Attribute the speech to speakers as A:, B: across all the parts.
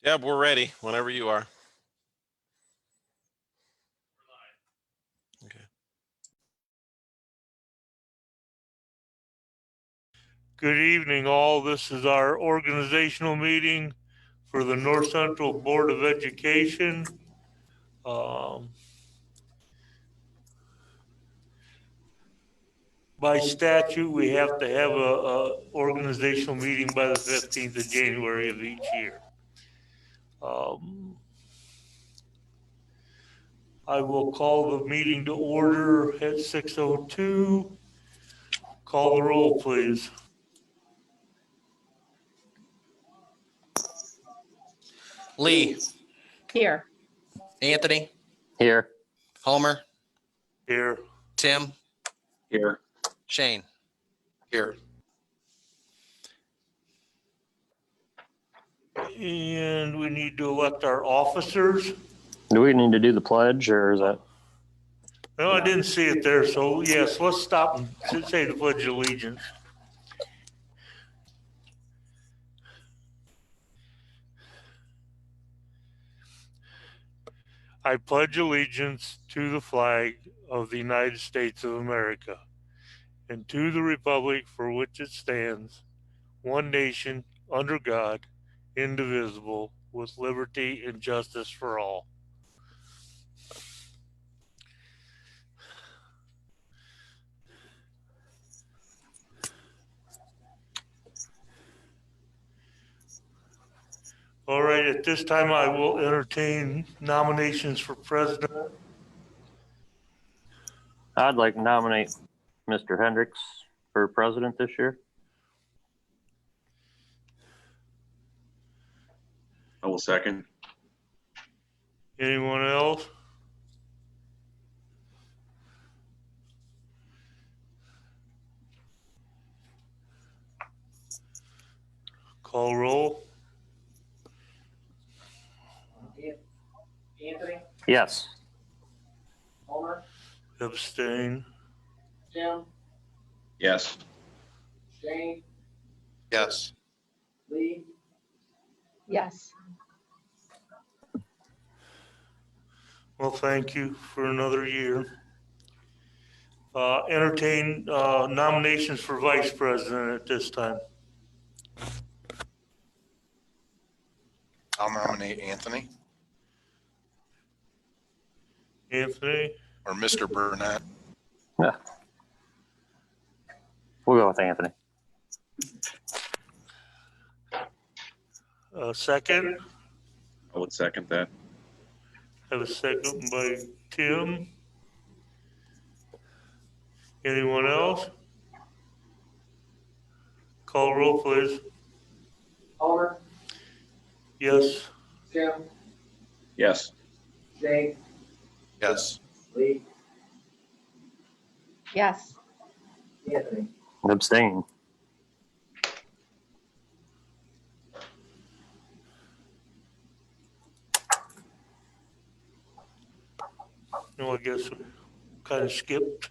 A: Yep, we're ready whenever you are. Okay.
B: Good evening, all. This is our organizational meeting for the North Central Board of Education. By statute, we have to have a organizational meeting by the 15th of January of each year. I will call the meeting to order at 6:02. Call the roll, please.
A: Lee,
C: Here.
A: Anthony,
D: Here.
A: Homer,
B: Here.
A: Tim,
D: Here.
A: Shane. Here.
B: And we need to elect our officers.
D: Do we need to do the pledge, or is that?
B: No, I didn't see it there, so yes, let's stop and say the Pledge of Allegiance. I pledge allegiance to the flag of the United States of America and to the republic for which it stands, one nation, under God, indivisible, with liberty and justice for all. All right, at this time I will entertain nominations for president.
D: I'd like to nominate Mr. Hendricks for president this year.
E: I will second.
B: Anyone else? Call roll.
F: Anthony,
D: Yes.
F: Homer,
B: Abstain.
F: Tim,
E: Yes.
F: Shane,
A: Yes.
F: Lee,
C: Yes.
B: Well, thank you for another year. Entertain nominations for vice president at this time.
G: I'll nominate Anthony
B: Anthony,
G: or Mr. Burnett.
D: Yeah. We'll go with Anthony.
B: second.
E: I would second that.
B: Have a second by Tim. Anyone else? Call roll, please.
F: Homer,
B: Yes.
F: Tim,
E: Yes.
F: Shane,
G: Yes.
F: Lee,
C: Yes.
F: Anthony.
D: Abstain.
B: No, I guess we kind of skipped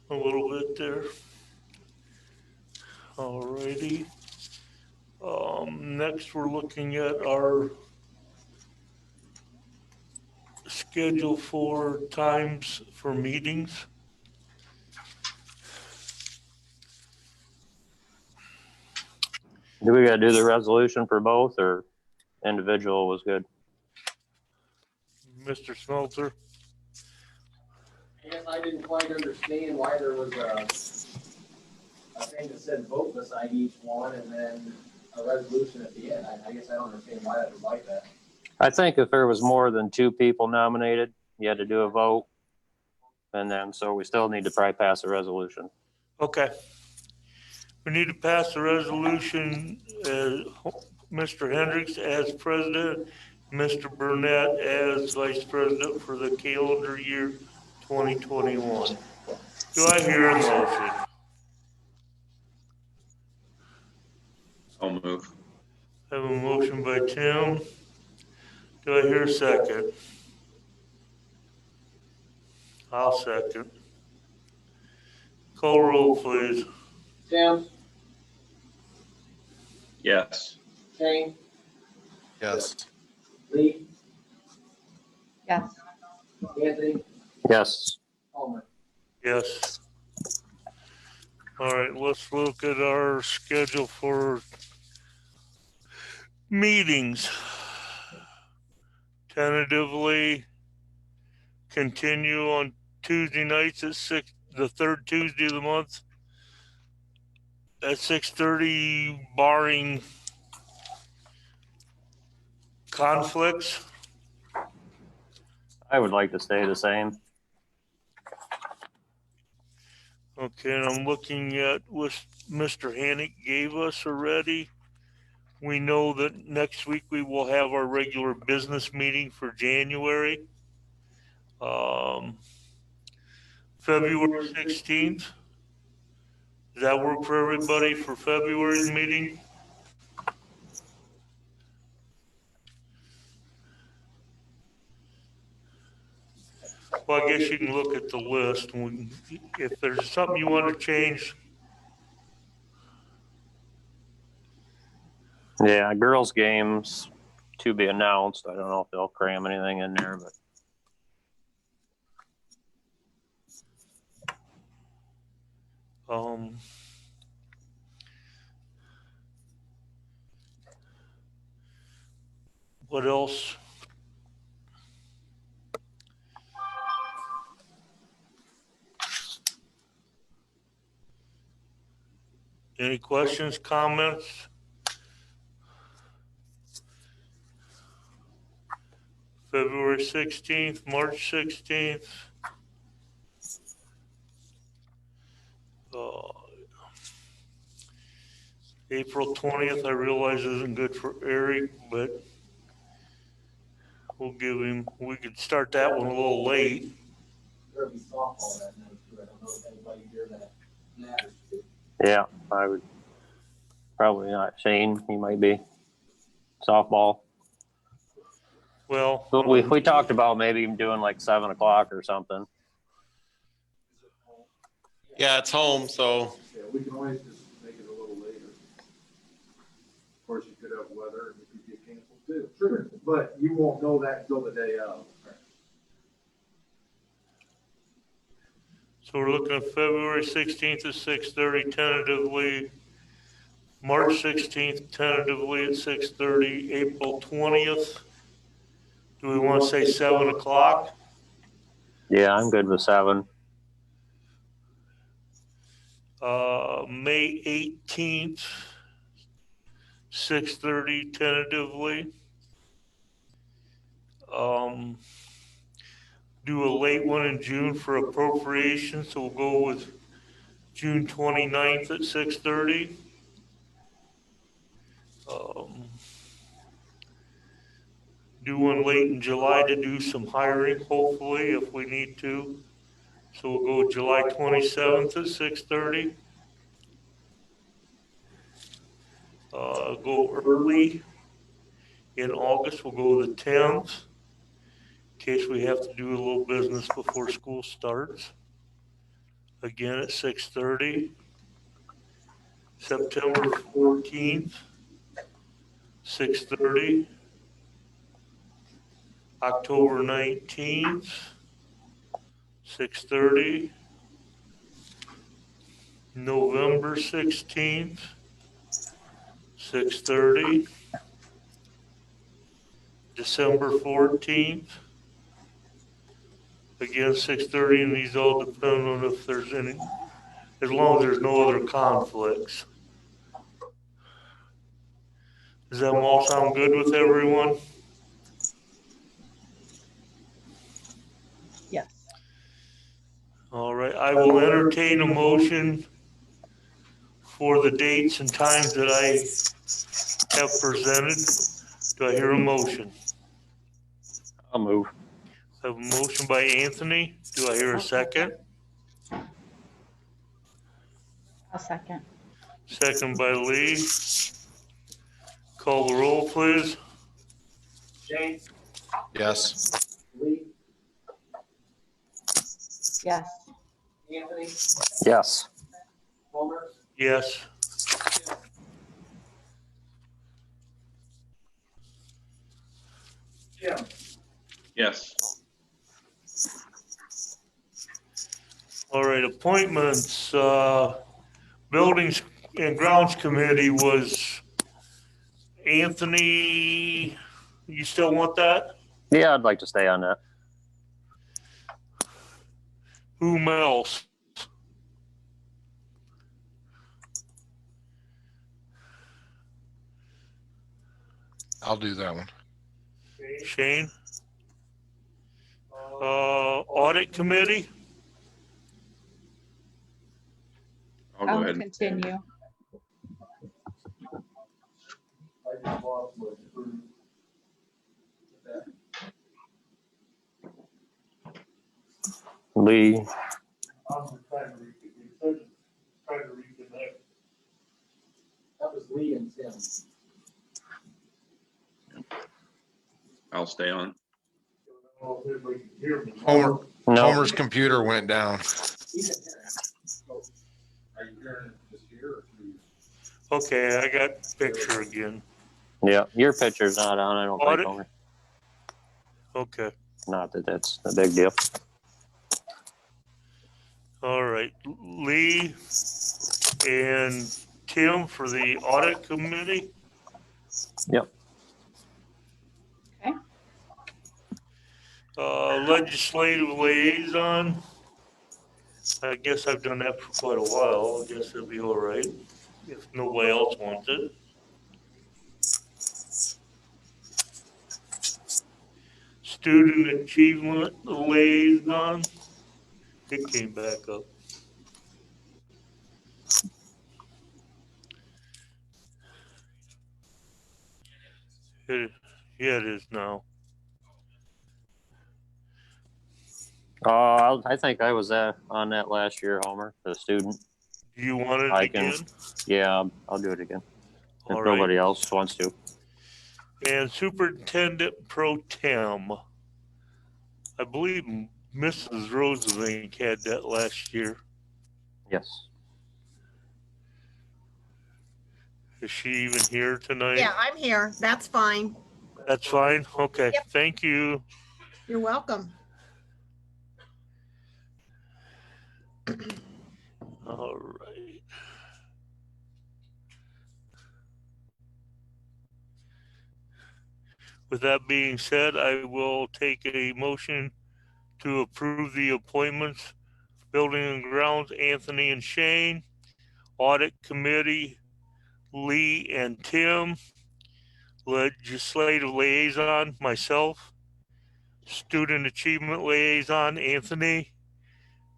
B: a little bit there. Alrighty. Next, we're looking at our schedule for times for meetings.
D: Do we gotta do the resolution for both, or individual was good?
B: Mr. Smelter.
F: I guess I didn't quite understand why there was a thing that said vote beside each one and then a resolution at the end. I guess I don't understand why that was like that.
D: I think if there was more than two people nominated, you had to do a vote. And then, so we still need to probably pass a resolution.
B: Okay. We need to pass a resolution, Mr. Hendricks as president, Mr. Burnett as vice president for the calendar year 2021. Do I hear a motion?
E: I'll move.
B: I have a motion by Tim. Do I hear a second? I'll second. Call roll, please.
F: Tim,
E: Yes.
F: Shane,
G: Yes.
F: Lee,
C: Yes.
F: Anthony,
D: Yes.
F: Homer.
B: Yes. All right, let's look at our schedule for meetings. Tentatively continue on Tuesday nights at the third Tuesday of the month at 6:30, barring conflicts.
D: I would like to stay the same.
B: Okay, and I'm looking at what Mr. Hannick gave us already. We know that next week we will have our regular business meeting for January. February 16th. Does that work for everybody for February's meeting? Well, I guess you can look at the list. And if there's something you want to change,
D: Yeah, girls' games to be announced. I don't know if they'll cram anything in there, but
B: what else? Any questions, comments? February 16th, March 16th. April 20th, I realize isn't good for Eric, but we'll give him, we could start that one a little late.
F: There'll be softball that night too. I don't know if anybody here that matters to.
D: yeah, I would probably not. Shane, he might be softball.
B: Well,
D: But we talked about maybe doing like 7 o'clock or something.
A: Yeah, it's home, so
H: Yeah, we can always just make it a little later. Of course, you could have weather and it could get canceled too. Sure. But you won't know that until the day of.
B: so we're looking at February 16th at 6:30 tentatively. March 16th tentatively at 6:30. April 20th. Do we want to say 7 o'clock?
D: Yeah, I'm good with 7.
B: May 18th, 6:30 tentatively. Do a late one in June for appropriations, so we'll go with June 29th at 6:30. Do one late in July to do some hiring, hopefully, if we need to. So we'll go July 27th at 6:30. Go early in August, we'll go the 10th, in case we have to do a little business before school starts. Again at 6:30. September 14th, 6:30. October 19th, 6:30. November 16th, 6:30. December 14th. Again, 6:30, and these all depend on if there's any, as long as there's no other conflicts. Does that all sound good with everyone?
C: Yes.
B: All right, I will entertain a motion for the dates and times that I have presented. Do I hear a motion?
D: I'll move.
B: I have a motion by Anthony. Do I hear a second?
C: A second.
B: Second by Lee. Call the roll, please.
F: Shane,
G: Yes.
F: Lee,
C: Yes.
F: Anthony,
D: Yes.
F: Homer.
B: Yes.
H: Tim?
E: Yes.
B: All right, appointments, Buildings and Grounds Committee was Anthony, you still want that?
D: Yeah, I'd like to stay on that.
B: Whom else?
G: I'll do that one.
B: Shane? Audit Committee?
E: I'll go
C: I'll
E: ahead.
C: continue.
F: I just lost my screw.
D: Lee,
B: I'm just trying to reconnect.
F: That was Lee and Tim.
E: I'll stay on.
B: I don't know if everybody can hear me.
G: Homer,
D: no,
G: Homer's computer went down.
F: He can hear it.
H: Are you hearing it just here or through?
B: Okay, I got picture again.
D: yeah, your picture's not on, I don't think,
B: Audit?
D: Homer.
B: Okay,
D: Not that that's a big deal.
B: all right. Lee and Tim for the Audit Committee?
D: Yep.
C: Okay.
B: Legislative Liaison? I guess I've done that for quite a while. I guess it'll be all right if nobody else wants it. Student Achievement Liaison? It came back up. Yeah, it is now.
D: I think I was on that last year, Homer, the student.
B: Do you want it
D: I can-
B: again?
D: Yeah, I'll do it again. If
B: All right.
D: nobody else wants to.
B: And Superintendent Pro Tem. I believe Mrs. Rosevink had that last year.
D: Yes.
B: Is she even here tonight?
I: Yeah, I'm here. That's fine.
B: That's fine? Okay,
I: Yep.
B: thank you.
I: You're welcome.
B: All right. With that being said, I will take a motion to approve the appointments. Building and Grounds, Anthony and Shane. Audit Committee, Lee and Tim. Legislative Liaison, myself. Student Achievement Liaison, Anthony.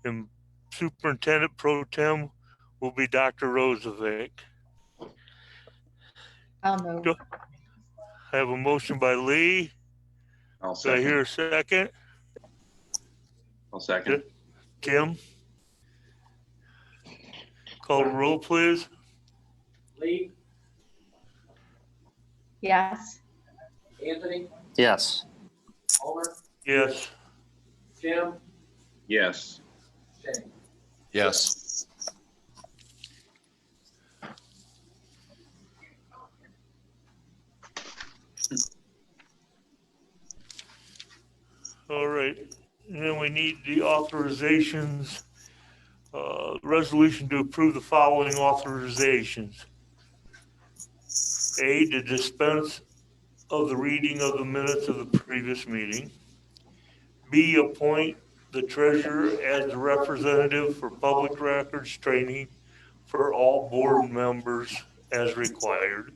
B: And Superintendent Pro Tem will be Dr. Rozovic.
C: I'll move.
B: Go- I have a motion by Lee.
E: I'll
B: Do I
E: second.
B: hear a second?
E: I'll second.
B: Tim? Call the roll, please.
F: Lee,
C: Yes.
F: Anthony,
D: Yes.
F: Homer,
B: Yes.
F: Tim,
E: Yes.
F: Shane.
G: Yes.
B: All right. And then we need the authorizations, resolution to approve the following authorizations. A, to dispense of the reading of the minutes of the previous meeting. B, appoint the treasurer as the representative for public records training for all board members as required.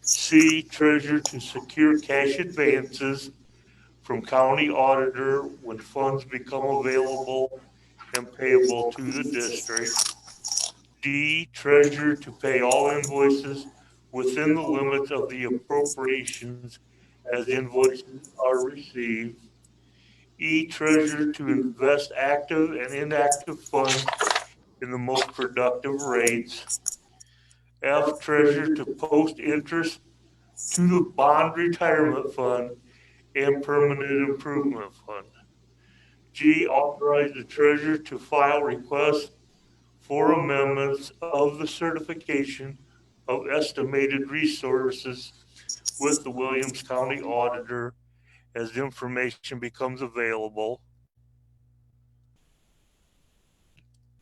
B: C, treasurer to secure cash advances from county auditor when funds become available and payable to the district. D, treasurer to pay all invoices within the limits of the appropriations as invoices are received. E, treasurer to invest active and inactive funds in the most productive rates. F, treasurer to post interest to the bond retirement fund and permanent improvement fund. G, authorize the treasurer to file requests for amendments of the certification of estimated resources with the Williams County Auditor as information becomes available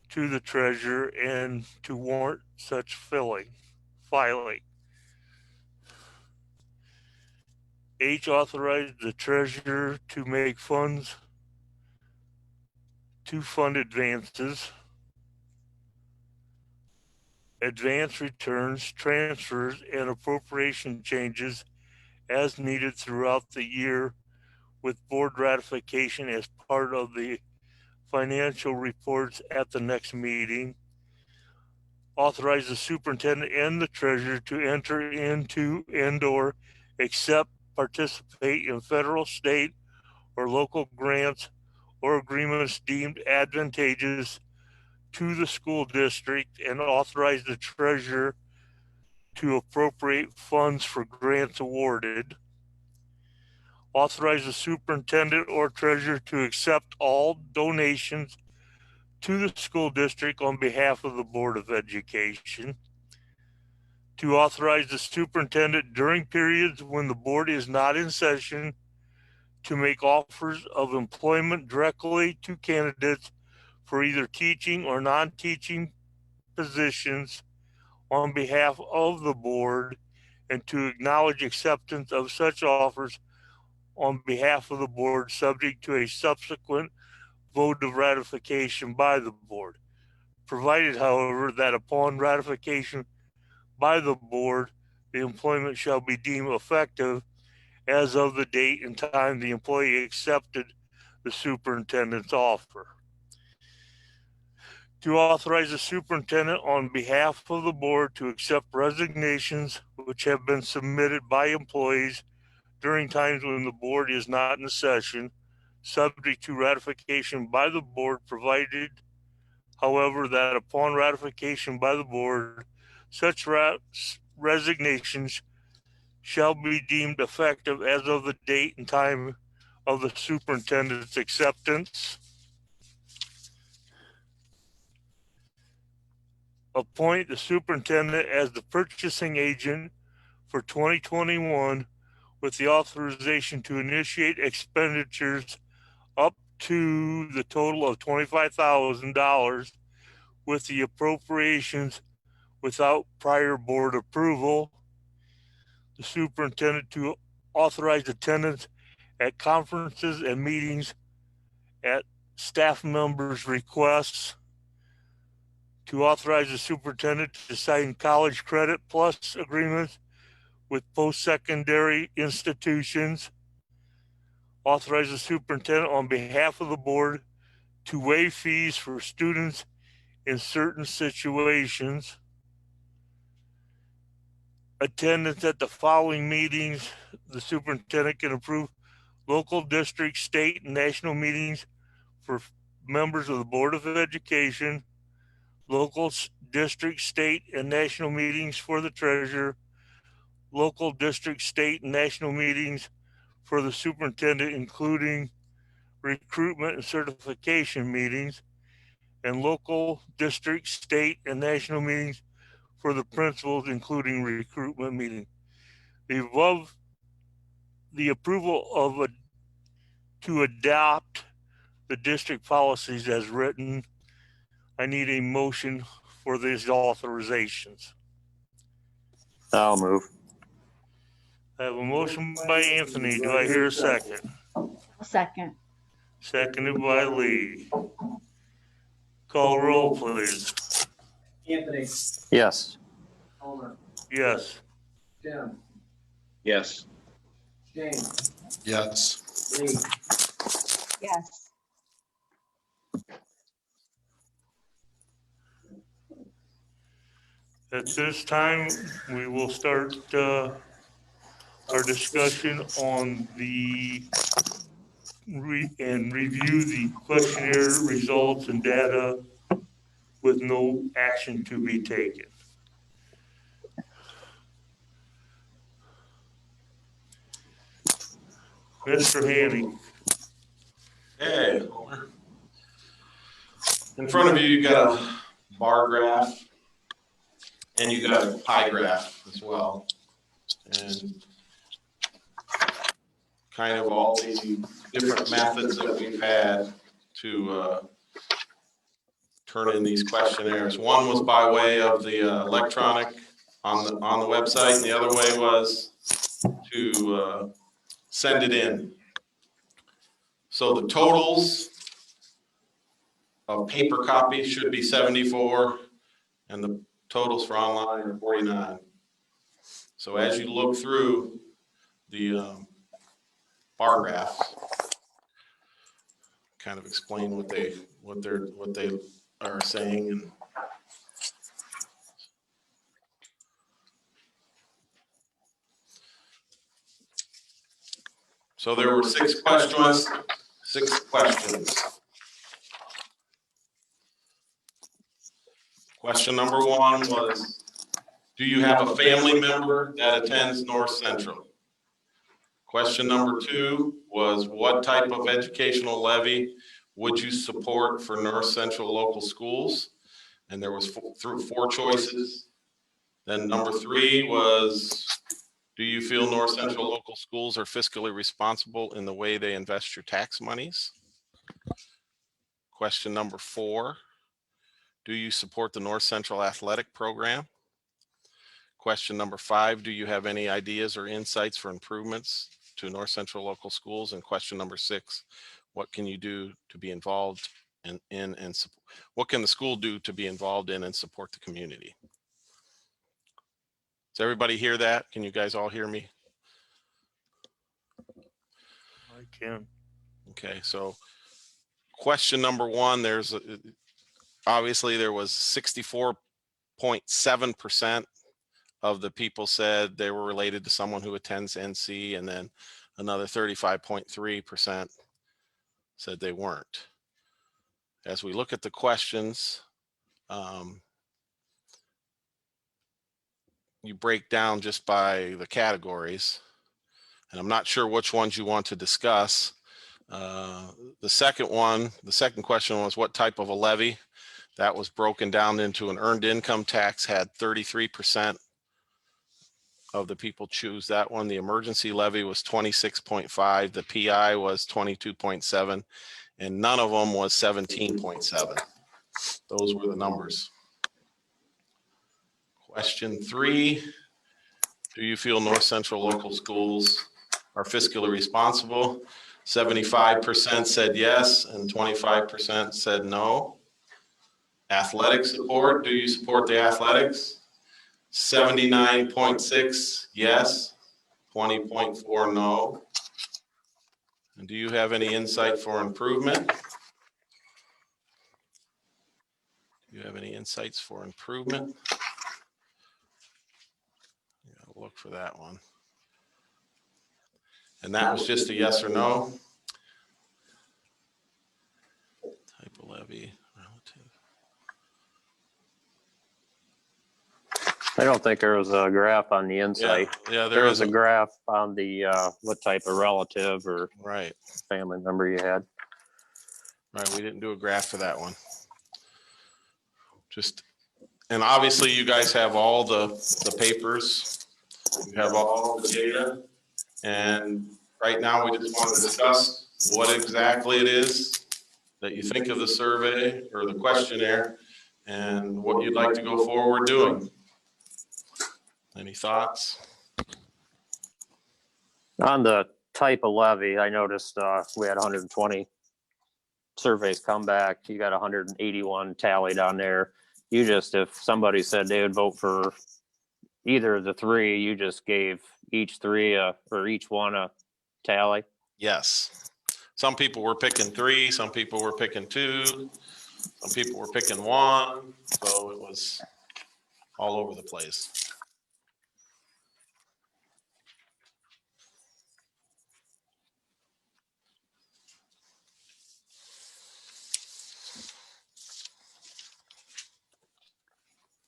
B: to the treasurer and to warrant such filing. H, authorize the treasurer to make funds to fund advances, advance returns, transfers, and appropriation changes as needed throughout the year with board ratification as part of the financial reports at the next meeting. Authorize the superintendent and the treasurer to enter into and/or accept, participate in federal, state, or local grants or agreements deemed advantageous to the school district, and authorize the treasurer to appropriate funds for grants awarded. Authorize the superintendent or treasurer to accept all donations to the school district on behalf of the Board of Education. To authorize the superintendent during periods when the board is not in session to make offers of employment directly to candidates for either teaching or non-teaching positions on behalf of the board, and to acknowledge acceptance of such offers on behalf of the board, subject to a subsequent vote of ratification by the board. Provided, however, that upon ratification by the board, the employment shall be deemed effective as of the date and time the employee accepted the superintendent's offer. To authorize the superintendent on behalf of the board to accept resignations which have been submitted by employees during times when the board is not in session, subject to ratification by the board, provided, however, that upon ratification by the board, such resignations shall be deemed effective as of the date and time of the superintendent's acceptance. Appoint the superintendent as the purchasing agent for 2021 with the authorization to initiate expenditures up to the total of $25,000 with the appropriations without prior board approval. The superintendent to authorize attendance at conferences and meetings at staff members' requests. To authorize the superintendent to sign college credit plus agreements with post-secondary institutions. Authorize the superintendent on behalf of the board to waive fees for students in certain situations. Attendance at the following meetings. The superintendent can approve local, district, state, and national meetings for members of the Board of Education, local, district, state, and national meetings for the treasurer, local, district, state, and national meetings for the superintendent, including recruitment and certification meetings, and local, district, state, and national meetings for the principals, including recruitment meeting. The approval of to adopt the district policies as written. I need a motion for these authorizations.
D: I'll move.
B: I have a motion by Anthony. Do I hear a second?
C: A second.
B: Seconded by Lee. Call roll, please.
F: Anthony,
D: Yes.
F: Homer,
B: Yes.
F: Tim,
E: Yes.
F: Shane,
G: Yes.
F: Lee,
C: Yes.
B: At this time, we will start our discussion on the review the questionnaire results and data with no action to be taken. Mr. Hanning.
A: Hey. In front of you, you got a bar graph and you got a pie graph as well. And kind of all the different methods that we've had to turn in these questionnaires. One was by way of the electronic on the website, and the other way was to send it in. So the totals of paper copies should be 74, and the totals for online are 49. So as you look through the bar graphs, kind of explain what they are saying. And so there were 6 questions. Question number 1 was, do you have a family member that attends North Central? Question number 2 was, what type of educational levy would you support for North Central local schools? And there was 4 choices. Then number 3 was, do you feel North Central local schools are fiscally responsible in the way they invest your tax monies? Question number 4, do you support the North Central athletic program? Question number 5, do you have any ideas or insights for improvements to North Central local schools? And question number 6, what can you do to be involved what can the school do to be involved in and support the community? Does everybody hear that? Can you guys all hear me?
B: I can.
A: Okay, so question number 1, obviously there was 64.7% of the people said they were related to someone who attends NC, and then another 35.3% said they weren't. As we look at the questions, you break down just by the categories, and I'm not sure which ones you want to discuss. The second question was, what type of a levy? That was broken down into an earned income tax, had 33% of the people choose that one. The emergency levy was 26.5, the PI was 22.7, and none of them was 17.7. Those were the numbers. Question 3, do you feel North Central local schools are fiscally responsible? 75% said yes, and 25% said no. Athletic support, do you support the athletics? 79.6 yes, 20.4 no. And do you have any insight for improvement? Do you have any insights for improvement? You gotta look for that one. And that was just a yes or no. Type of levy, relative.
D: I don't think there was a graph on the insight.
A: Yeah,
D: There was a graph on the what type of relative or
A: right.
D: family member you had.
A: Right, we didn't do a graph for that one. And obviously you guys have all the papers. You have all the data. And right now we just want to discuss what exactly it is that you think of the survey or the questionnaire and what you'd like to go forward doing. Any thoughts?
D: On the type of levy, I noticed we had 120 surveys come back. You got 181 tallied on there. You just, if somebody said they would vote for either of the 3, you just gave each 3 or each one a tally.
A: Yes. Some people were picking 3, some people were picking 2, some people were picking 1. So it was all over the place.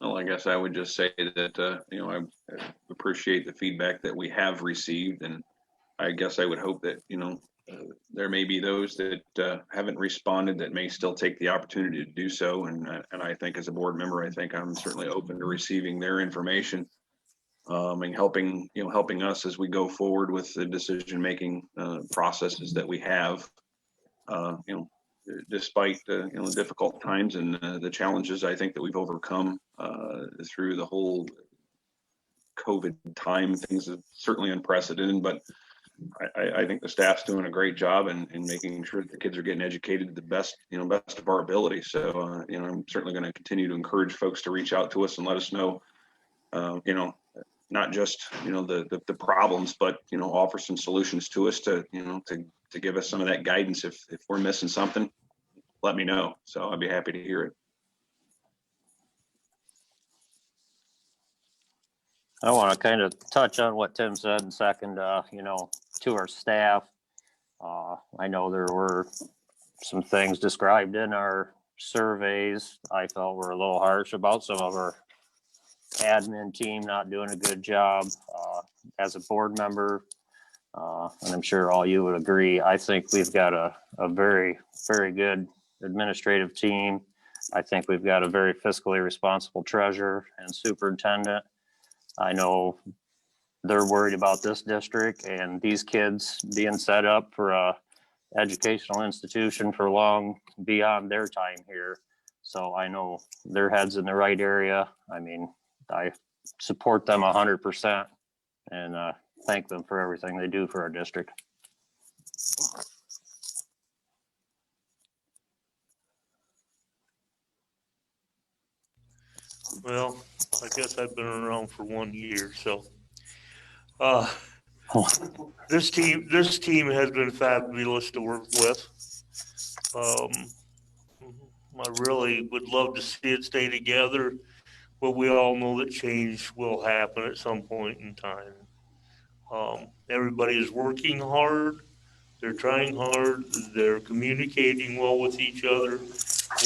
E: Well, I guess I would just say that, I appreciate the feedback that we have received. And I guess I would hope that, there may be those that haven't responded that may still take the opportunity to do so. And I think as a board member, I think I'm certainly open to receiving their information. and helping us as we go forward with the decision-making processes that we have. Despite the difficult times and the challenges I think that we've overcome through the whole COVID time, things are certainly unprecedented, but I think the staff's doing a great job in making sure that the kids are getting educated to the best of our ability. So, I'm certainly going to continue to encourage folks to reach out to us and let us know, not just, the problems, but, offer some solutions to us to give us some of that guidance. If we're missing something, let me know. So I'd be happy to hear it.
D: I want to kind of touch on what Tim said and second, to our staff. I know there were some things described in our surveys I felt were a little harsh about some of our admin team not doing a good job. As a board member, and I'm sure all you would agree, I think we've got a very, very good administrative team. I think we've got a very fiscally responsible treasurer and superintendent. I know they're worried about this district and these kids being set up for a educational institution for long beyond their time here. So I know their head's in the right area. I mean, I support them 100% and thank them for everything they do for our district.
B: Well, I guess I've been around for 1 year, so. This team has been fabulous to work with. I really would love to see it stay together, but we all know that change will happen at some point in time. Everybody is working hard. They're trying hard. They're communicating well with each other.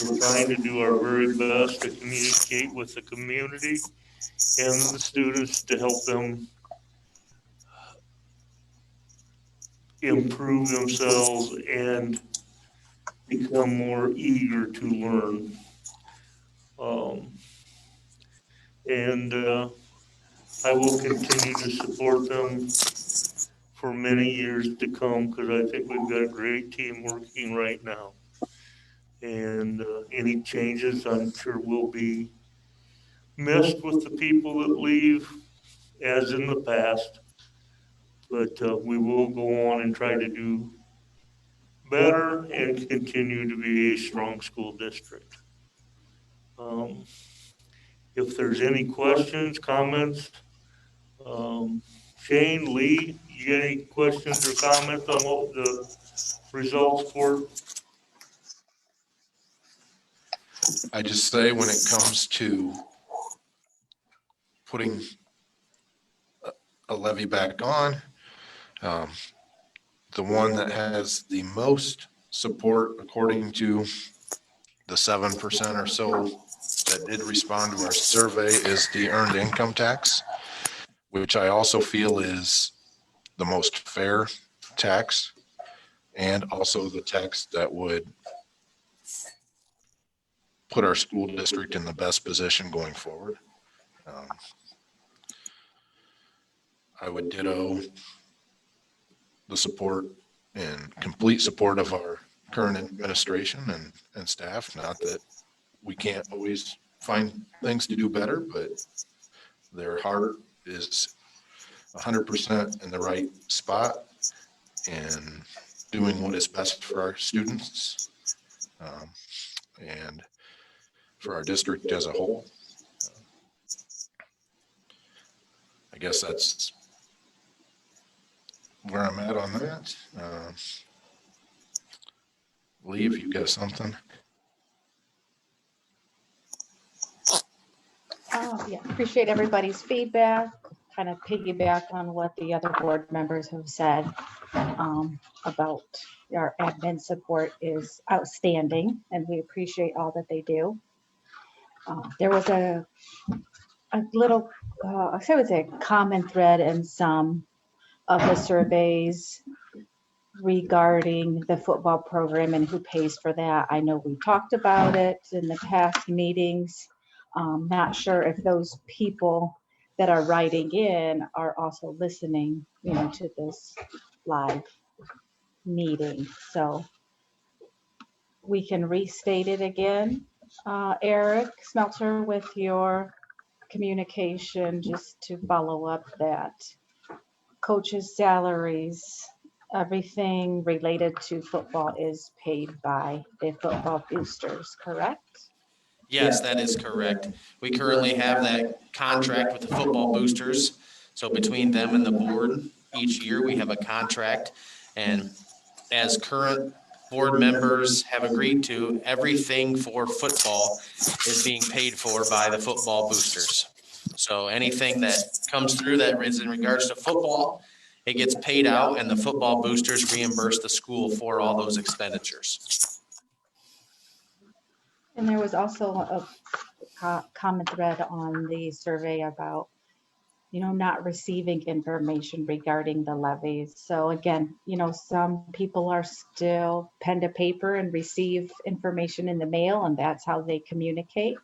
B: We're trying to do our very best to communicate with the community and the students to help them improve themselves and become more eager to learn. I will continue to support them for many years to come because I think we've got a great team working right now. And any changes, I'm sure, will be missed with the people that leave, as in the past. But we will go on and try to do better and continue to be a strong school district. If there's any questions, comments, Shane, Lee, you got any questions or comments on what the results were?
G: I just say when it comes to putting a levy back on, the one that has the most support, according to the 7% or so that did respond to our survey, is the earned income tax, which I also feel is the most fair tax and also the tax that would put our school district in the best position going forward. I would ditto the support and complete support of our current administration and staff. Not that we can't always find things to do better, but their heart is 100% in the right spot and doing what is best for our students and for our district as a whole. I guess that's where I'm at on that. Lee, if you got something.
C: Yeah, appreciate everybody's feedback, kind of piggyback on what the other board members have said about our admin support is outstanding, and we appreciate all that they do. There was a little, I would say, a common thread in some of the surveys regarding the football program and who pays for that. I know we talked about it in the past meetings. Not sure if those people that are writing in are also listening, to this live meeting. So we can restate it again. Eric Smelter, with your communication, just to follow up that coaches' salaries, everything related to football is paid by the football boosters, correct?
J: Yes, that is correct. We currently have that contract with the football boosters. So between them and the board, each year we have a contract. And as current board members have agreed to, everything for football is being paid for by the football boosters. So anything that comes through that is in regards to football, it gets paid out, and the football boosters reimburse the school for all those expenditures.
C: And there was also a comment thread on the survey about, not receiving information regarding the levies. So again, some people are still pen to paper and receive information in the mail, and that's how they communicate.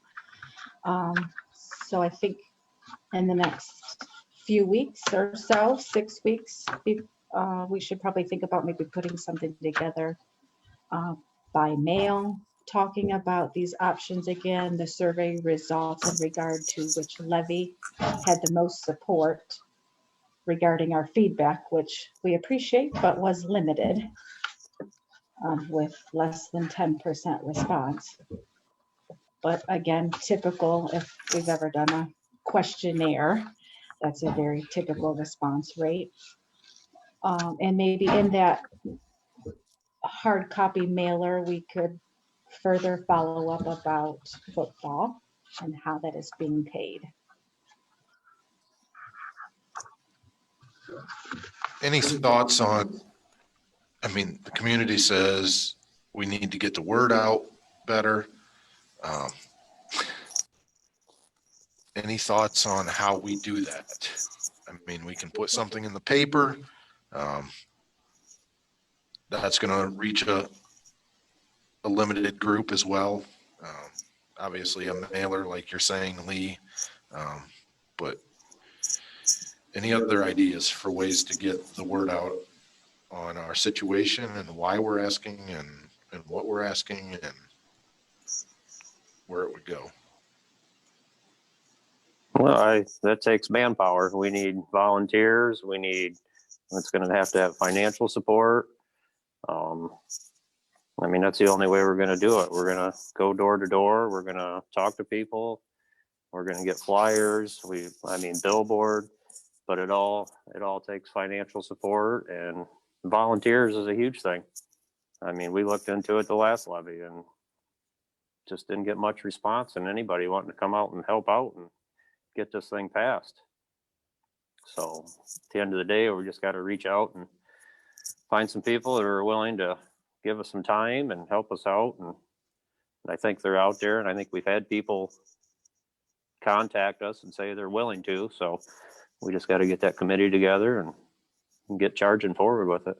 C: So I think in the next few weeks or so, 6 weeks, we should probably think about maybe putting something together by mail, talking about these options again, the survey results in regard to which levy had the most support regarding our feedback, which we appreciate, but was limited with less than 10% response. But again, typical, if we've ever done a questionnaire, that's a very typical response rate. And maybe in that hard copy mailer, we could further follow up about football and how that is being paid.
G: Any thoughts on, the community says we need to get the word out better. Any thoughts on how we do that? We can put something in the paper. That's going to reach a limited group as well. Obviously a mailer, like you're saying, Lee. But any other ideas for ways to get the word out on our situation and why we're asking and what we're asking and where it would go?
D: Well, that takes manpower. We need volunteers. It's going to have financial support. That's the only way we're going to do it. We're going to go door to door. We're going to talk to people. We're going to get flyers. Billboard, but it all takes financial support, and volunteers is a huge thing. We looked into it the last levy and just didn't get much response and anybody wanting to come out and help out and get this thing passed. So at the end of the day, we just got to reach out and find some people that are willing to give us some time and help us out. And I think they're out there, and I think we've had people contact us and say they're willing to. So we just got to get that committee together and get charging forward with it.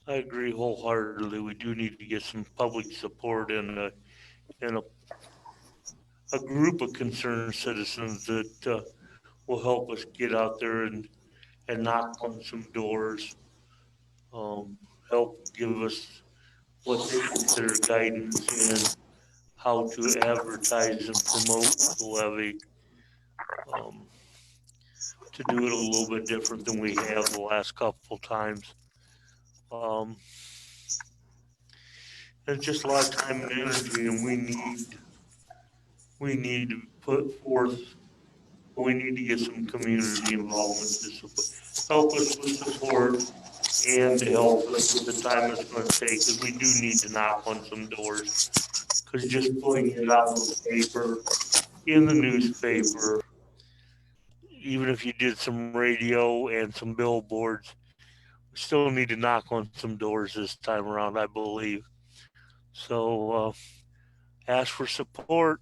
B: I agree wholeheartedly. We do need to get some public support and a group of concerned citizens that will help us get out there and knock on some doors, help give us what they consider guidance in how to advertise and promote the levy, to do it a little bit different than we have the last couple times. It's just a lot of time and energy, and we need to put forth. We need to get some community involvement to help us with support and to help us with the time it's going to take, because we do need to knock on some doors. Because just putting it out on the paper, in the newspaper, even if you did some radio and some billboards, we still need to knock on some doors this time around, I believe. So ask for support.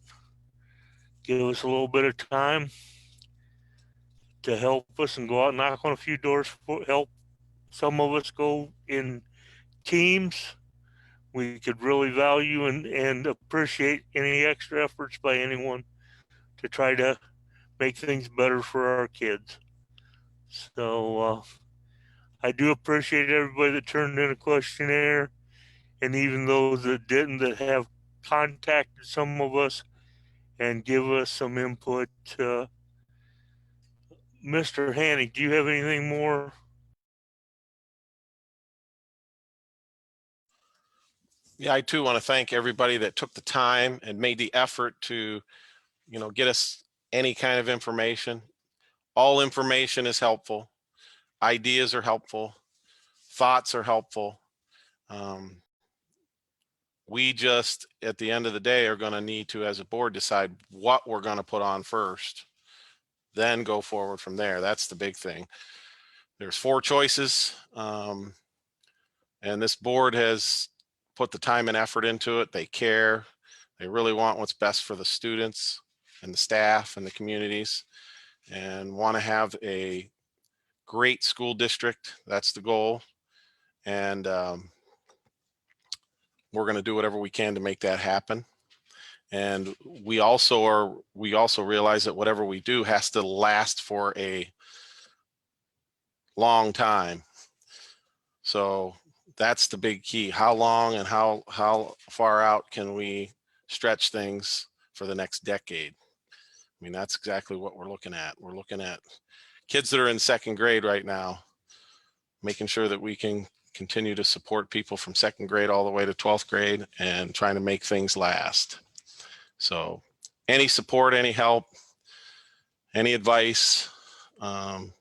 B: Give us a little bit of time to help us and go out and knock on a few doors. Help some of us go in teams. we could really value and appreciate any extra efforts by anyone to try to make things better for our kids. So I do appreciate everybody that turned in a questionnaire, and even those that didn't, that have contacted some of us and give us some input. Mr. Hanning, do you have anything more?
A: Yeah, I too want to thank everybody that took the time and made the effort to, get us any kind of information. All information is helpful. Ideas are helpful. Thoughts are helpful. We just, at the end of the day, are going to need to, as a board, decide what we're going to put on first, then go forward from there. That's the big thing. There's 4 choices, and this board has put the time and effort into it. They care. They really want what's best for the students and the staff and the communities, and want to have a great school district. That's the goal. And we're going to do whatever we can to make that happen. And we also realize that whatever we do has to last for a long time. So that's the big key. How long and how far out can we stretch things for the next decade? I mean, that's exactly what we're looking at. We're looking at kids that are in 2nd grade right now, making sure that we can continue to support people from 2nd grade all the way to 12th grade and trying to make things last. So any support, any help, any advice, I'm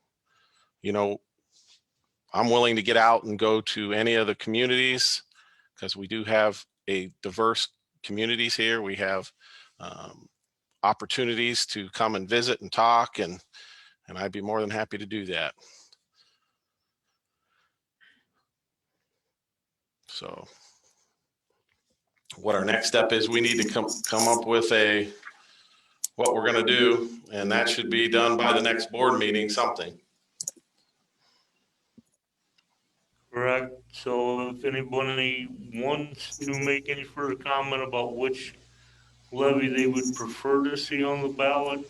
A: willing to get out and go to any of the communities, because we do have a diverse communities here. We have opportunities to come and visit and talk, and I'd be more than happy to do that. So what our next step is, we need to come up with what we're going to do, and that should be done by the next board meeting, something.
B: Correct. So if anybody wants to make any further comment about which levy they would prefer to see on the ballot,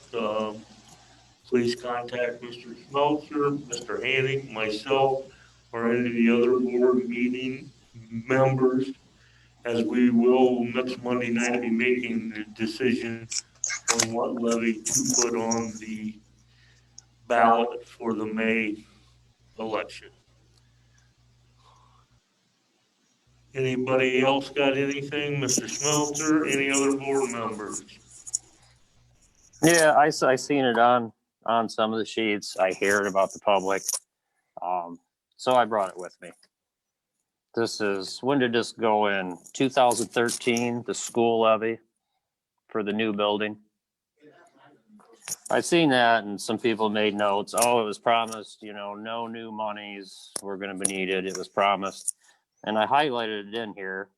B: please contact Mr. Schmelzer, Mr. Hanning, myself, or any of the other board meeting members, as we will next Monday night be making the decision on what levy to put on the ballot for the May election. Anybody else got anything? Mr. Schmelzer, any other board members?
D: Yeah, I seen it on some of the sheets. I hear it about the public. So I brought it with me. When did this go in? 2013, the school levy for the new building. I seen that, and some people made notes. Oh, it was promised, no new monies were going to be needed. It was promised. And I highlighted it in here.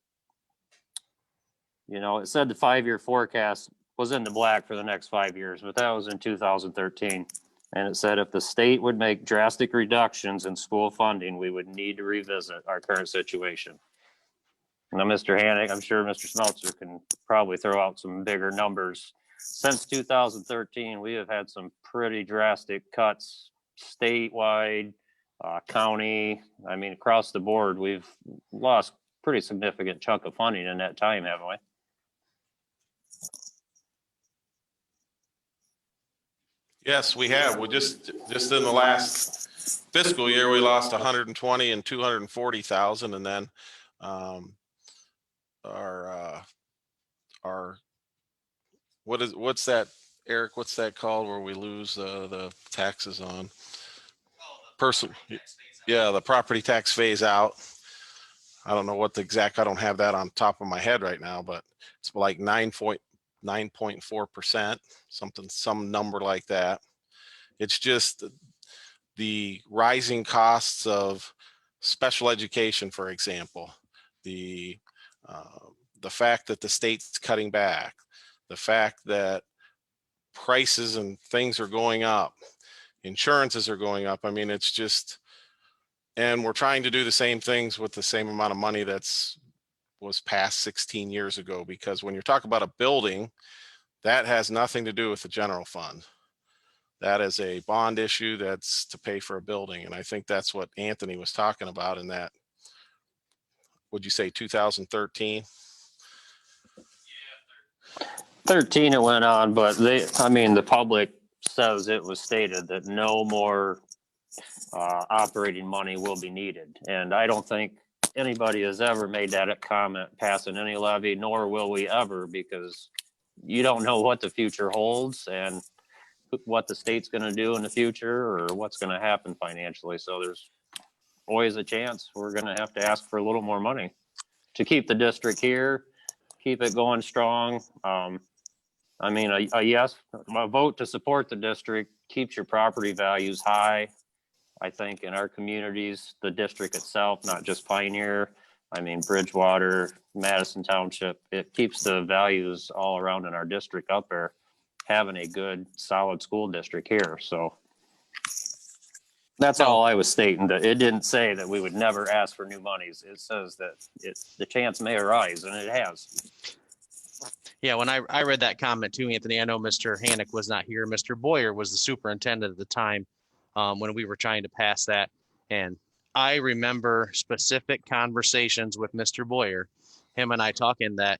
D: It said the 5-year forecast was in the black for the next 5 years, but that was in 2013. And it said if the state would make drastic reductions in school funding, we would need to revisit our current situation. Now, Mr. Hannick, I'm sure Mr. Smeltzer can probably throw out some bigger numbers. Since 2013, we have had some pretty drastic cuts statewide, county. I mean, across the board, we've lost pretty significant chunk of funding in that time, haven't we?
A: Yes, we have. We just in the last fiscal year, we lost 120 and 240,000, and then our what's that, Eric? What's that called where we lose the taxes on person? Yeah, the property tax phase out. I don't know what the exact. I don't have that on top of my head right now, but it's like 9.4%, some number like that. It's just the rising costs of special education, for example, the fact that the state's cutting back, the fact that prices and things are going up, insurances are going up. I mean, it's just, and we're trying to do the same things with the same amount of money that's was passed 16 years ago, because when you're talking about a building, that has nothing to do with the general fund. That is a bond issue that's to pay for a building. And I think that's what Anthony was talking about in that, would you say 2013?
D: 13 it went on, but the public says it was stated that no more operating money will be needed. And I don't think anybody has ever made that comment passing any levy, nor will we ever, because you don't know what the future holds and what the state's going to do in the future or what's going to happen financially. So there's always a chance we're going to have to ask for a little more money to keep the district here, keep it going strong. A vote to support the district keeps your property values high. I think in our communities, the district itself, not just Pioneer, Bridgewater, Madison Township, it keeps the values all around in our district up there, having a good, solid school district here. So that's all I was stating. That it didn't say that we would never ask for new monies. It says that the chance may arise, and it has.
J: Yeah, when I read that comment too, Anthony, I know Mr. Hannick was not here. Mr. Boyer was the superintendent at the time when we were trying to pass that. And I remember specific conversations with Mr. Boyer, him and I talking that,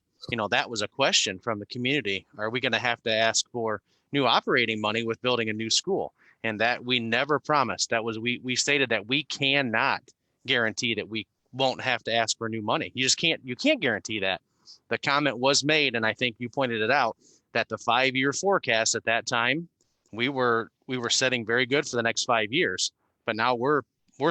J: that was a question from the community. Are we going to have to ask for new operating money with building a new school? And that we never promised. That was, we stated that we cannot guarantee that we won't have to ask for new money. You can't guarantee that. The comment was made, and I think you pointed it out, that the 5-year forecast at that time, we were setting very good for the next 5 years, but now we're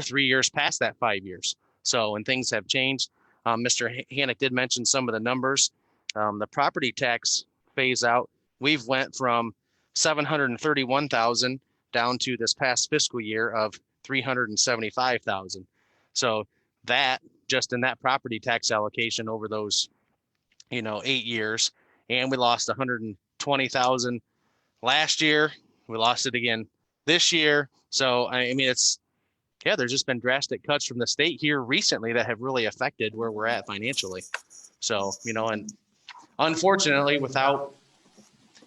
J: 3 years past that 5 years. So, and things have changed. Mr. Hannick did mention some of the numbers. The property tax phase out, we've went from 731,000 down to this past fiscal year of 375,000. So that just in that property tax allocation over those 8 years, and we lost 120,000 last year. We lost it again this year. So, there's just been drastic cuts from the state here recently that have really affected where we're at financially. So, and unfortunately, without,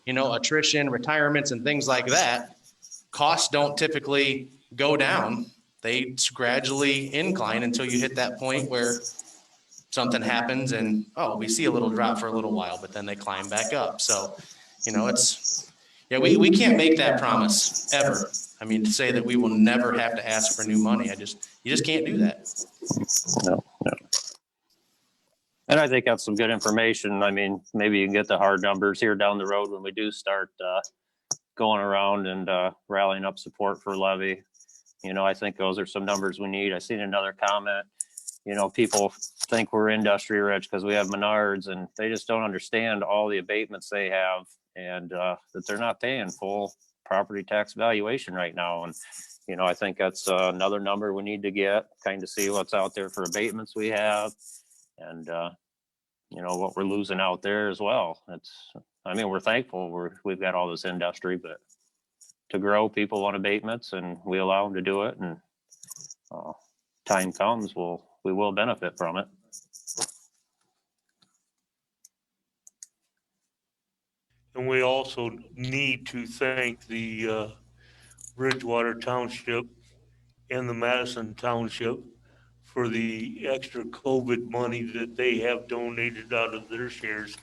J: attrition, retirements, and things like that, costs don't typically go down. They gradually incline until you hit that point where something happens and, we see a little drop for a little while, but then they climb back up. So, we can't make that promise ever. To say that we will never have to ask for new money. You just can't do that.
D: No. And I think that's some good information. Maybe you can get the hard numbers here down the road when we do start going around and rallying up support for levy. I think those are some numbers we need. I seen another comment. People think we're industry rich because we have Menards, and they just don't understand all the abatements they have, and that they're not paying full property tax valuation right now. And, I think that's another number we need to get, kind of see what's out there for abatements we have, and, what we're losing out there as well. We're thankful we've got all this industry, but to grow, people want abatements, and we allow them to do it. And time comes, we will benefit from it.
B: And we also need to thank the Bridgewater Township and the Madison Township for the extra COVID money that they have donated out of their shares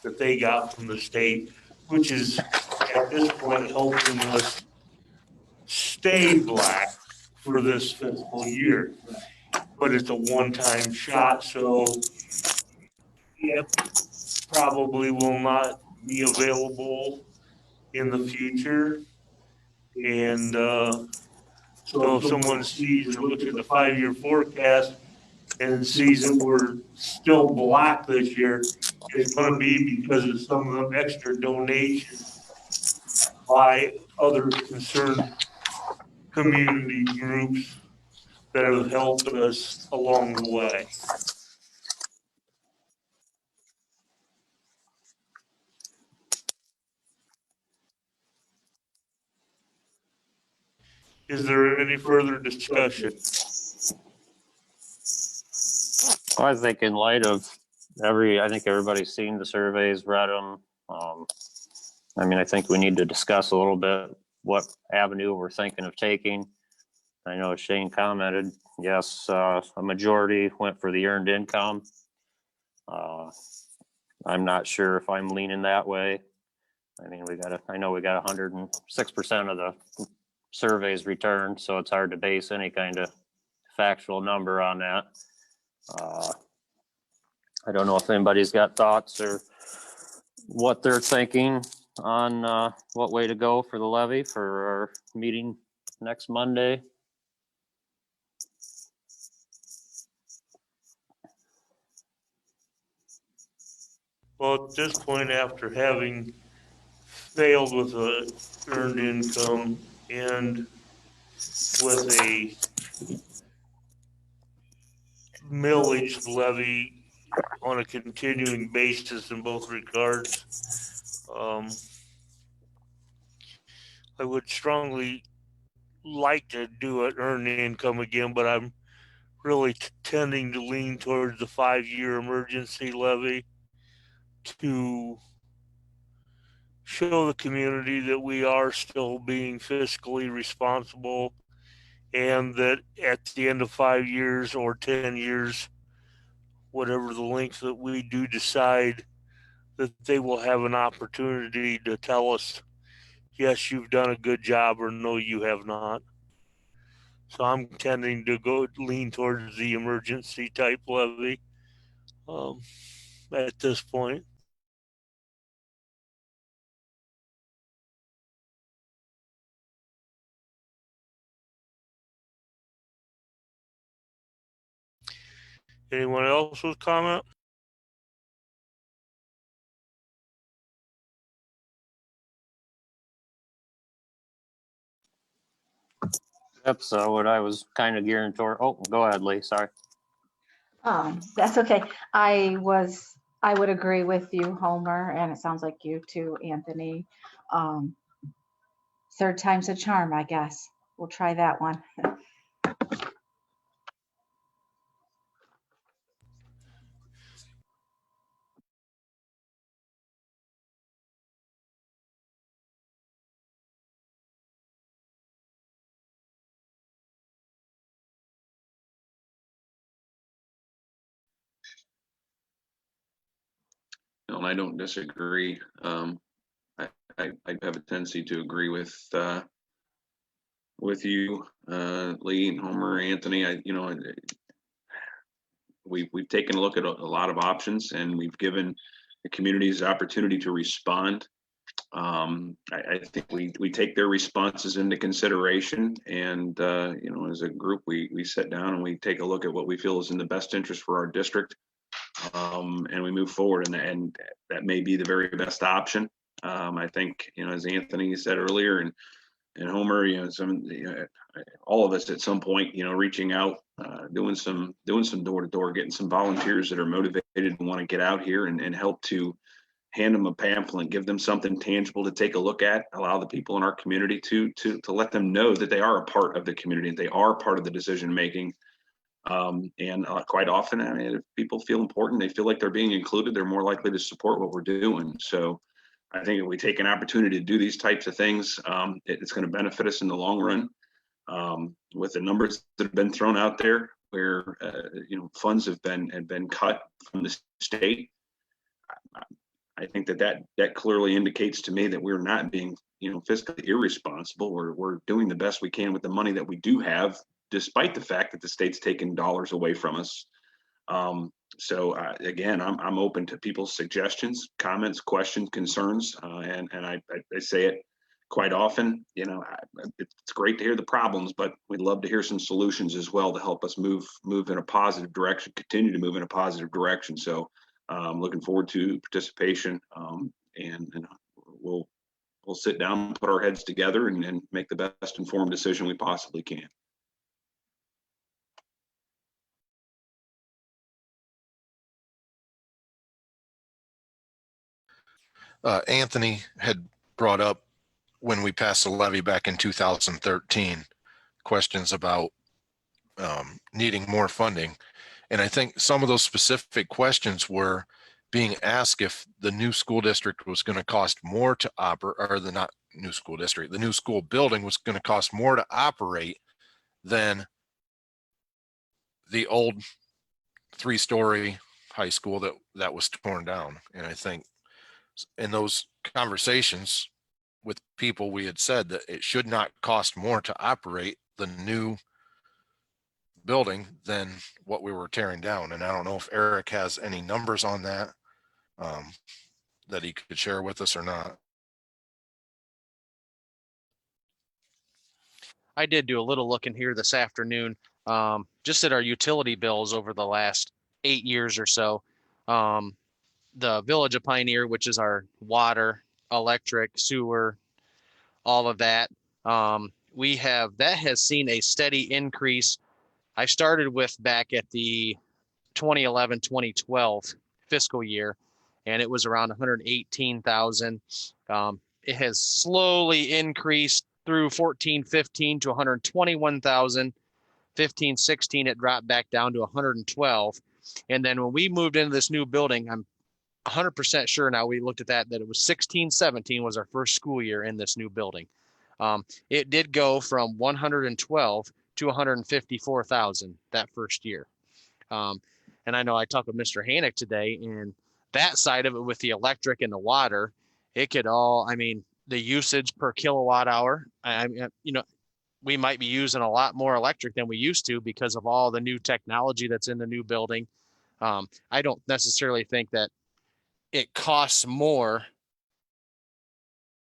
B: that they got from the state, which is at this point helping us stay black for this fiscal year. But it's a one-time shot, so it probably will not be available in the future. And so if someone sees or looks at the 5-year forecast and sees that we're still black this year, it's going to be because of some of the extra donations by other concerned community groups that have helped us along the way. Is there any further discussion?
D: I think in light of I think everybody's seen the surveys, read them. I mean, I think we need to discuss a little bit what avenue we're thinking of taking. I know Shane commented, yes, a majority went for the earned income. I'm not sure if I'm leaning that way. I mean, I know we got 106% of the surveys returned, so it's hard to base any kind of factual number on that. I don't know if anybody's got thoughts or what they're thinking on what way to go for the levy for our meeting next Monday.
B: Well, at this point, after having failed with a earned income and with a millage levy on a continuing basis in both regards, I would strongly like to do an earned income again, but I'm really tending to lean towards the 5-year emergency levy to show the community that we are still being fiscally responsible, and that at the end of 5 years or 10 years, whatever the length that we do decide, that they will have an opportunity to tell us, yes, you've done a good job, or no, you have not. So I'm tending to lean towards the emergency type levy at this point. Anyone else with comment?
D: That's what I was kind of gearing toward. Oh, go ahead, Lee. Sorry.
C: That's okay. I would agree with you, Homer, and it sounds like you too, Anthony. Third time's a charm, I guess. We'll try that one.
E: No, and I don't disagree. I have a tendency to agree with you, Lee and Homer, Anthony. We've taken a look at a lot of options, and we've given the communities the opportunity to respond. I think we take their responses into consideration, and as a group, we sit down and we take a look at what we feel is in the best interest for our district, and we move forward, and that may be the very best option. I think, as Anthony said earlier, and Homer, all of us at some point, reaching out, doing some door to door, getting some volunteers that are motivated and want to get out here and help to hand them a pamphlet, give them something tangible to take a look at, allow the people in our community to let them know that they are a part of the community, they are part of the decision making. And quite often, I mean, if people feel important, they feel like they're being included, they're more likely to support what we're doing. So I think if we take an opportunity to do these types of things, it's going to benefit us in the long run. With the numbers that have been thrown out there, where funds have been cut from the state, I think that clearly indicates to me that we're not being fiscally irresponsible. We're doing the best we can with the money that we do have, despite the fact that the state's taking dollars away from us. So again, I'm open to people's suggestions, comments, questions, concerns, and I say it quite often. It's great to hear the problems, but we'd love to hear some solutions as well to help us move in a positive direction, continue to move in a positive direction. So looking forward to participation, and we'll sit down, put our heads together, and make the best informed decision we possibly can.
G: Anthony had brought up, when we passed the levy back in 2013, questions about needing more funding. And I think some of those specific questions were being asked if the new school district was going to cost more to operate, or the not new school district, the new school building was going to cost more to operate than the old 3-story high school that was torn down. And I think in those conversations with people, we had said that it should not cost more to operate the new building than what we were tearing down. And I don't know if Eric has any numbers on that that he could share with us or not.
J: I did do a little looking here this afternoon, just at our utility bills over the last 8 years or so. The Village of Pioneer, which is our water, electric, sewer, all of that, that has seen a steady increase. I started with back at the 2011, 2012 fiscal year, and it was around 118,000. It has slowly increased through 14, 15 to 121,000. 15, 16, it dropped back down to 112. And then when we moved into this new building, I'm 100% sure now, we looked at that it was 16, 17 was our first school year in this new building. It did go from 112 to 154,000 that first year. And I know I talked with Mr. Hanick today, and that side of it with the electric and the water, it could all, I mean, the usage per kilowatt hour, we might be using a lot more electric than we used to because of all the new technology that's in the new building. I don't necessarily think that it costs more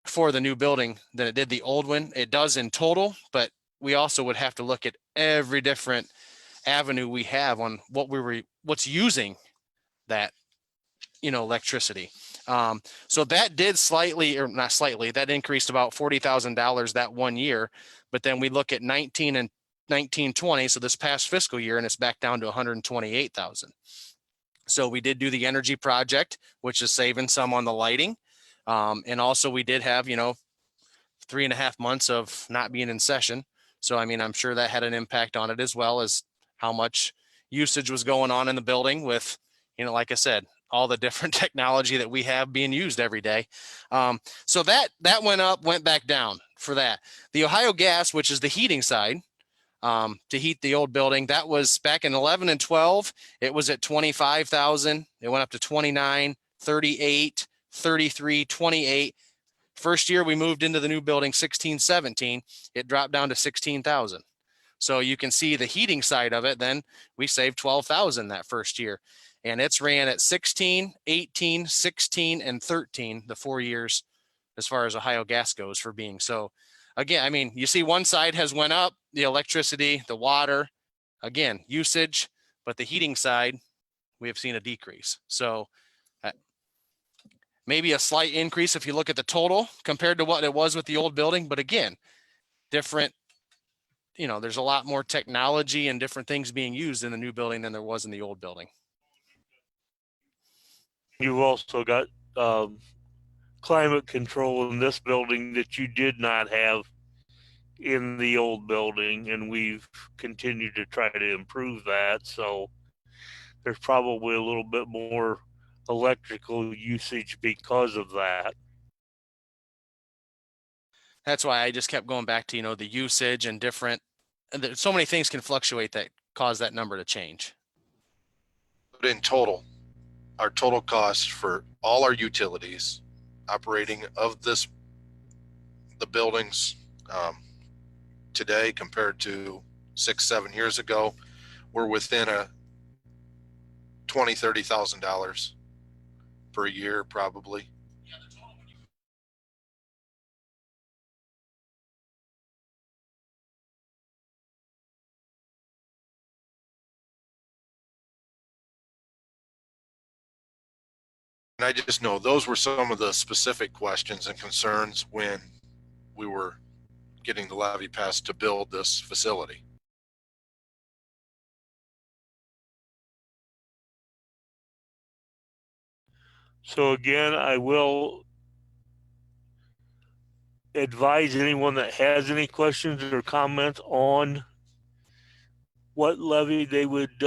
J: for the new building than it did the old one. It does in total, but we also would have to look at every different avenue we have on what's using that, electricity. So that did that increased about $40,000 that one year. But then we look at 19 and 1920, so this past fiscal year, and it's back down to 128,000. So we did do the energy project, which is saving some on the lighting. And also we did have, 3.5 months of not being in session. So, I'm sure that had an impact on it, as well as how much usage was going on in the building with, like I said, all the different technology that we have being used every day. So that went up, went back down for that. The Ohio Gas, which is the heating side, to heat the old building, that was back in 11 and 12. It was at 25,000. It went up to 29, 38, 33, 28. First year we moved into the new building, 16, 17, it dropped down to 16,000. So you can see the heating side of it. Then we saved 12,000 that first year, and it's ran at 16, 18, 16, and 13, the 4 years as far as Ohio Gas goes for being. So again, you see one side has went up, the electricity, the water, again, usage, but the heating side, we have seen a decrease. So maybe a slight increase if you look at the total compared to what it was with the old building. But again, different, there's a lot more technology and different things being used in the new building than there was in the old building.
B: You've also got climate control in this building that you did not have in the old building, and we've continued to try to improve that. So there's probably a little bit more electrical usage because of that.
J: That's why I just kept going back to, the usage and so many things can fluctuate that cause that number to change.
G: But in total, our total cost for all our utilities operating of the buildings today compared to 6-7 years ago, we're within a $20,000-$30,000 per year, probably. And I just know those were some of the specific questions and concerns when we were getting the levy passed to build this facility.
B: So again, I will advise anyone that has any questions or comments on what levy they would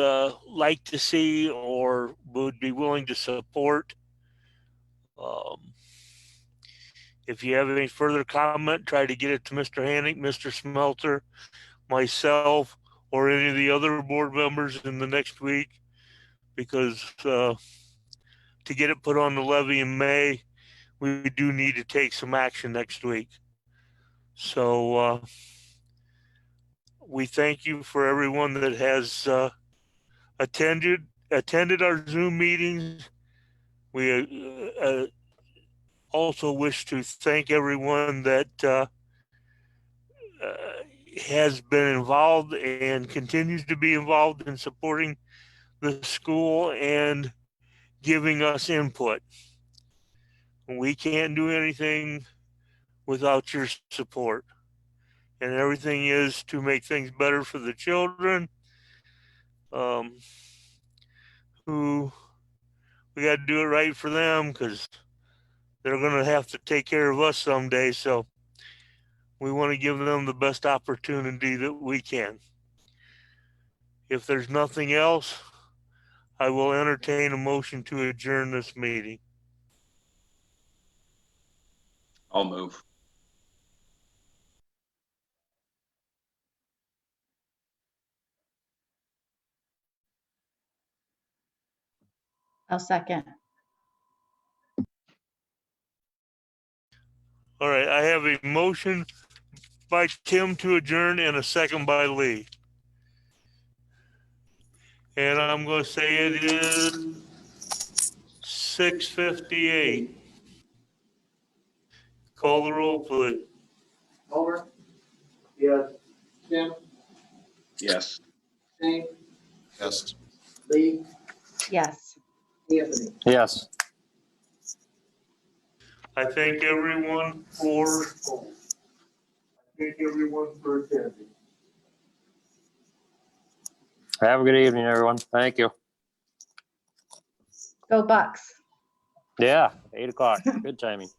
B: like to see or would be willing to support. If you have any further comment, try to get it to Mr. Hannick, Mr. Smelter, myself, or any of the other board members in the next week, because to get it put on the levy in May, we do need to take some action next week. So we thank you for everyone that has attended our Zoom meetings. We also wish to thank everyone that has been involved and continues to be involved in supporting the school and giving us input. We can't do anything without your support. And everything is to make things better for the children, who we got to do it right for them, because they're going to have to take care of us someday. So we want to give them the best opportunity that we can. If there's nothing else, I will entertain a motion to adjourn this meeting.
E: I'll move.
C: I'll second.
B: All right, I have a motion by Tim to adjourn and a second by Lee. And I'm going to say it is 6:58. Call the roll, please.
F: Homer? Yes. Tim?
E: Yes.
F: Shane?
G: Yes.
F: Lee?
C: Yes.
F: Anthony?
D: Yes.
B: I thank everyone for attending.
D: Have a good evening, everyone. Thank you.
C: Go Bucks.
D: Yeah, 8 o'clock. Good timing.